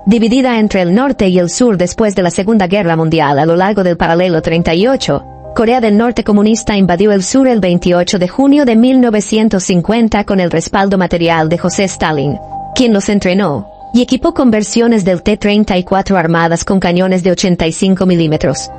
Dividida entre el norte y el sur después de la Segunda Guerra Mundial a lo largo del paralelo 38, Corea del Norte comunista invadió el sur el 28 de junio de 1950 con el respaldo material de José Stalin, quien los entrenó y equipó con versiones del T-34 armadas con cañones de 85 milímetros.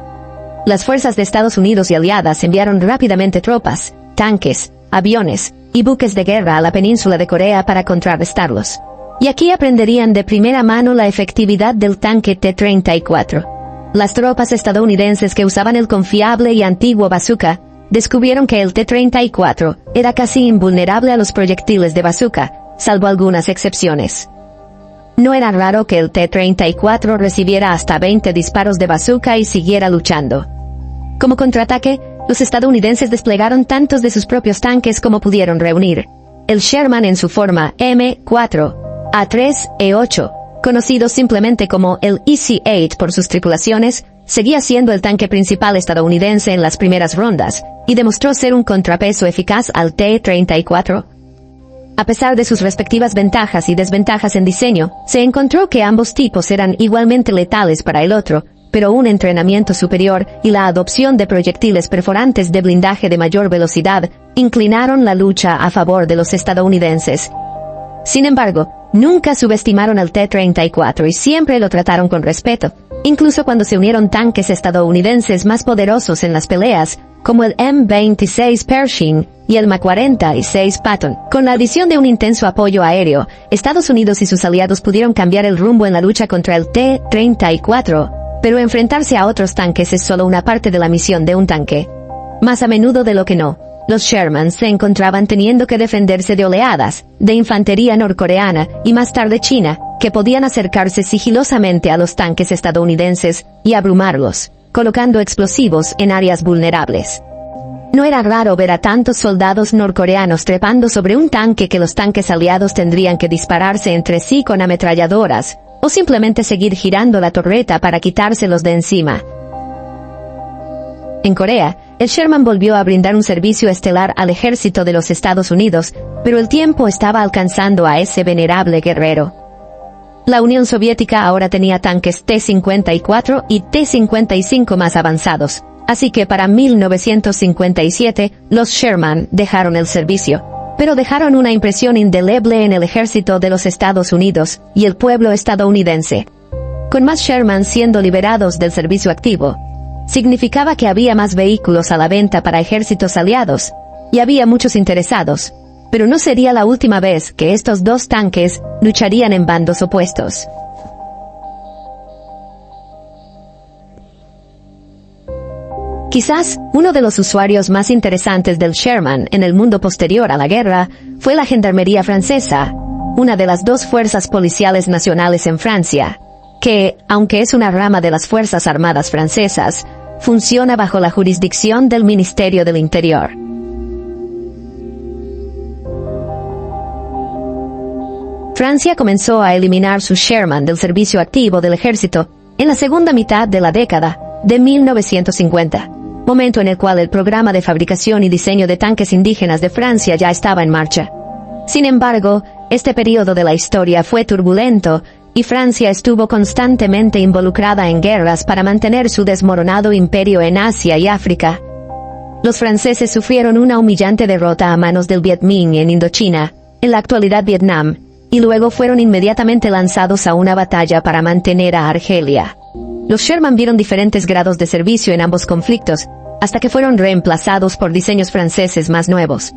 Las fuerzas de Estados Unidos y aliadas enviaron rápidamente tropas, tanques, aviones y buques de guerra a la península de Corea para contrarrestarlos. Y aquí aprenderían de primera mano la efectividad del tanque T-34. Las tropas estadounidenses que usaban el confiable y antiguo bazooka descubrieron que el T-34 era casi invulnerable a los proyectiles de bazooka, salvo algunas excepciones. No era raro que el T-34 recibiera hasta 20 disparos de bazooka y siguiera luchando. Como contraataque, los estadounidenses desplegaron tantos de sus propios tanques como pudieron reunir. El Sherman en su forma M4, A3, E8, conocido simplemente como el EC-8 por sus tripulaciones, seguía siendo el tanque principal estadounidense en las primeras rondas, y demostró ser un contrapeso eficaz al T-34. A pesar de sus respectivas ventajas y desventajas en diseño, se encontró que ambos tipos eran igualmente letales para el otro, pero un entrenamiento superior y la adopción de proyectiles perforantes de blindaje de mayor velocidad inclinaron la lucha a favor de los estadounidenses. Sin embargo, nunca subestimaron al T-34 y siempre lo trataron con respeto, incluso cuando se unieron tanques estadounidenses más poderosos en las peleas, como el M-26 Pershing y el Ma-46 Patton. Con la adición de un intenso apoyo aéreo, Estados Unidos y sus aliados pudieron cambiar el rumbo en la lucha contra el T-34, pero enfrentarse a otros tanques es solo una parte de la misión de un tanque. Más a menudo de lo que no, los Sherman se encontraban teniendo que defenderse de oleadas de infantería norcoreana y más tarde china, que podían acercarse sigilosamente a los tanques estadounidenses y abrumarlos, colocando explosivos en áreas vulnerables. No era raro ver a tantos soldados norcoreanos trepando sobre un tanque que los tanques aliados tendrían que dispararse entre sí con ametralladoras, o simplemente seguir girando la torreta para quitárselos de encima. En Corea, el Sherman volvió a brindar un servicio estelar al ejército de los Estados Unidos, pero el tiempo estaba alcanzando a ese venerable guerrero. La Unión Soviética ahora tenía tanques T-54 y T-55 más avanzados, así que para 1957 los Sherman dejaron el servicio, pero dejaron una impresión indeleble en el ejército de los Estados Unidos y el pueblo estadounidense. Con más Sherman siendo liberados del servicio activo, significaba que había más vehículos a la venta para ejércitos aliados, y había muchos interesados, pero no sería la última vez que estos dos tanques lucharían en bandos opuestos. Quizás uno de los usuarios más interesantes del Sherman en el mundo posterior a la guerra fue la Gendarmería francesa, una de las dos fuerzas policiales nacionales en Francia, que, aunque es una rama de las Fuerzas Armadas francesas, funciona bajo la jurisdicción del Ministerio del Interior. Francia comenzó a eliminar sus Sherman del servicio activo del ejército en la segunda mitad de la década de 1950, momento en el cual el programa de fabricación y diseño de tanques indígenas de Francia ya estaba en marcha. Sin embargo, este periodo de la historia fue turbulento y Francia estuvo constantemente involucrada en guerras para mantener su desmoronado imperio en Asia y África. Los franceses sufrieron una humillante derrota a manos del Viet Minh en Indochina, en la actualidad Vietnam, y luego fueron inmediatamente lanzados a una batalla para mantener a Argelia. Los Sherman vieron diferentes grados de servicio en ambos conflictos, hasta que fueron reemplazados por diseños franceses más nuevos.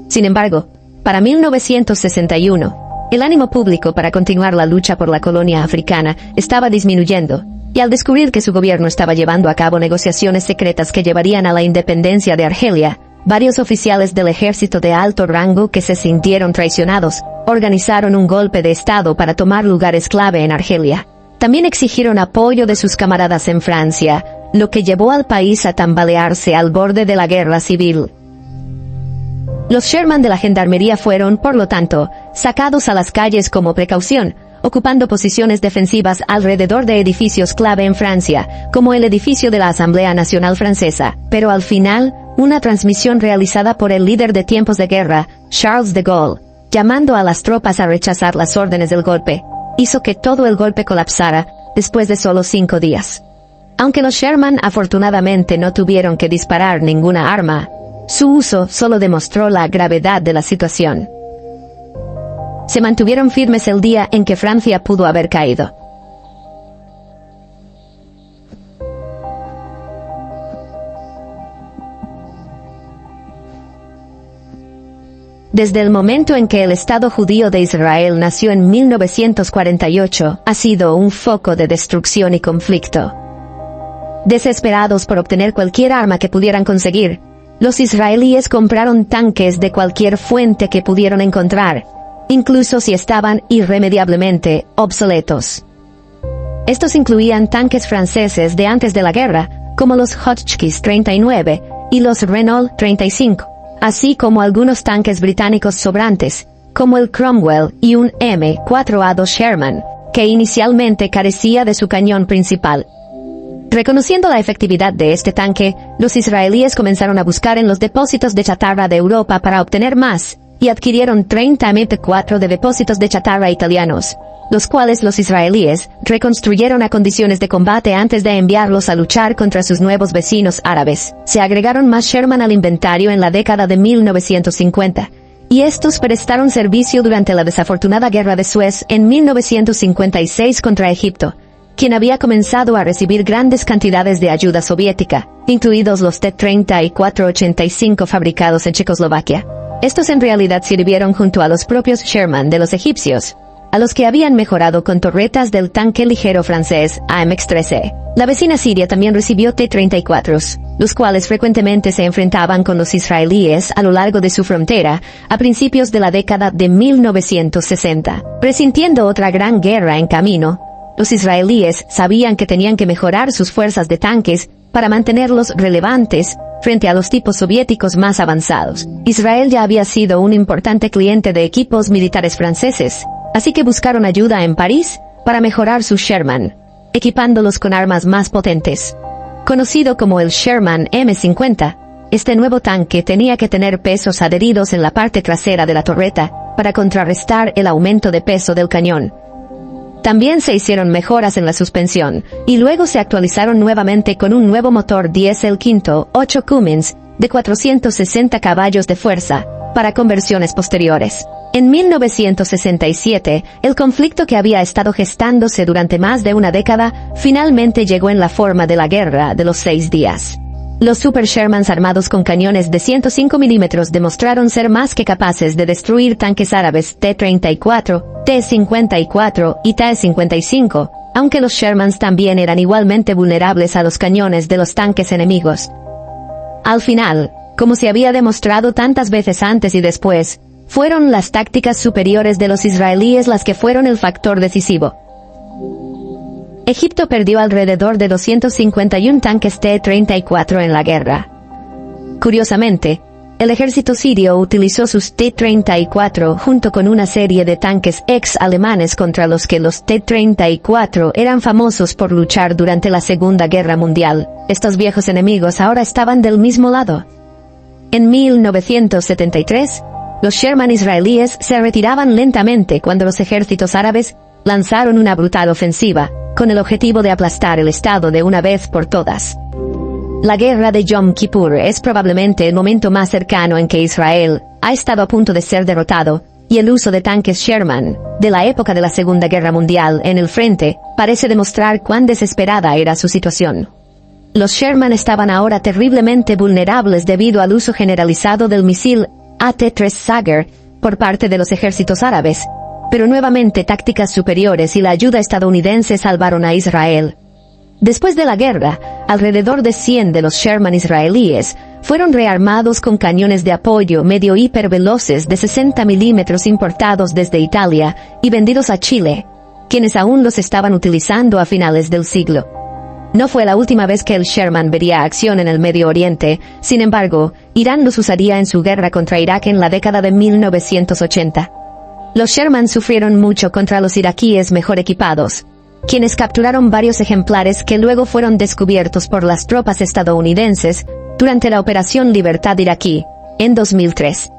Sin embargo, para 1961, el ánimo público para continuar la lucha por la colonia africana estaba disminuyendo, y al descubrir que su gobierno estaba llevando a cabo negociaciones secretas que llevarían a la independencia de Argelia, varios oficiales del ejército de alto rango que se sintieron traicionados, organizaron un golpe de estado para tomar lugares clave en Argelia. También exigieron apoyo de sus camaradas en Francia, lo que llevó al país a tambalearse al borde de la guerra civil. Los Sherman de la Gendarmería fueron, por lo tanto, sacados a las calles como precaución, ocupando posiciones defensivas alrededor de edificios clave en Francia, como el edificio de la Asamblea Nacional Francesa. Pero al final, una transmisión realizada por el líder de tiempos de guerra, Charles de Gaulle, llamando a las tropas a rechazar las órdenes del golpe, hizo que todo el golpe colapsara después de solo 5 días. Aunque los Sherman afortunadamente no tuvieron que disparar ninguna arma, su uso solo demostró la gravedad de la situación. Se mantuvieron firmes el día en que Francia pudo haber caído. Desde el momento en que el Estado judío de Israel nació en 1948, ha sido un foco de destrucción y conflicto. Desesperados por obtener cualquier arma que pudieran conseguir, los israelíes compraron tanques de cualquier fuente que pudieron encontrar, incluso si estaban irremediablemente obsoletos. Estos incluían tanques franceses de antes de la guerra, como los Hotchkiss 39 y los Renault 35. Así como algunos tanques británicos sobrantes, como el Cromwell y un M4A2 Sherman, que inicialmente carecía de su cañón principal. Reconociendo la efectividad de este tanque, los israelíes comenzaron a buscar en los depósitos de chatarra de Europa para obtener más, y adquirieron 30 M4 de depósitos de chatarra italianos, los cuales los israelíes reconstruyeron a condiciones de combate antes de enviarlos a luchar contra sus nuevos vecinos árabes. Se agregaron más Sherman al inventario en la década de 1950, y estos prestaron servicio durante la desafortunada Guerra de Suez en 1956 contra Egipto, quien había comenzado a recibir grandes cantidades de ayuda soviética, incluidos los T-34-85 fabricados en Checoslovaquia. Estos en realidad sirvieron junto a los propios Sherman de los egipcios, a los que habían mejorado con torretas del tanque ligero francés AMX-13. La vecina Siria también recibió T-34s, los cuales frecuentemente se enfrentaban con los israelíes a lo largo de su frontera a principios de la década de 1960. Presintiendo otra gran guerra en camino, los israelíes sabían que tenían que mejorar sus fuerzas de tanques para mantenerlos relevantes frente a los tipos soviéticos más avanzados. Israel ya había sido un importante cliente de equipos militares franceses, así que buscaron ayuda en París para mejorar sus Sherman, equipándolos con armas más potentes. Conocido como el Sherman M50, este nuevo tanque tenía que tener pesos adheridos en la parte trasera de la torreta para contrarrestar el aumento de peso del cañón. También se hicieron mejoras en la suspensión, y luego se actualizaron nuevamente con un nuevo motor diésel quinto 8 Cummins de 460 caballos de fuerza para conversiones posteriores. En 1967, el conflicto que había estado gestándose durante más de una década finalmente llegó en la forma de la Guerra de los 6 días. Los Super Shermans armados con cañones de 105 milímetros demostraron ser más que capaces de destruir tanques árabes T-34, T-54 y T-55, aunque los Shermans también eran igualmente vulnerables a los cañones de los tanques enemigos. Al final, como se había demostrado tantas veces antes y después, fueron las tácticas superiores de los israelíes las que fueron el factor decisivo. Egipto perdió alrededor de 251 tanques T-34 en la guerra. Curiosamente, el ejército sirio utilizó sus T-34 junto con una serie de tanques ex-alemanes contra los que los T-34 eran famosos por luchar durante la Segunda Guerra Mundial. Estos viejos enemigos ahora estaban del mismo lado. En 1973, los Sherman israelíes se retiraban lentamente cuando los ejércitos árabes lanzaron una brutal ofensiva, con el objetivo de aplastar el Estado de una vez por todas. La guerra de Yom Kippur es probablemente el momento más cercano en que Israel ha estado a punto de ser derrotado, y el uso de tanques Sherman, de la época de la Segunda Guerra Mundial en el frente, parece demostrar cuán desesperada era su situación. Los Sherman estaban ahora terriblemente vulnerables debido al uso generalizado del misil AT-3 Sager por parte de los ejércitos árabes, pero nuevamente tácticas superiores y la ayuda estadounidense salvaron a Israel. Después de la guerra, alrededor de 100 de los Sherman israelíes fueron rearmados con cañones de apoyo medio hiperveloces de 60 milímetros importados desde Italia y vendidos a Chile, quienes aún los estaban utilizando a finales del siglo. No fue la última vez que el Sherman vería acción en el Medio Oriente, sin embargo, Irán los usaría en su guerra contra Irak en la década de 1980. Los Sherman sufrieron mucho contra los iraquíes mejor equipados, quienes capturaron varios ejemplares que luego fueron descubiertos por las tropas estadounidenses durante la Operación Libertad Iraquí, en 2003.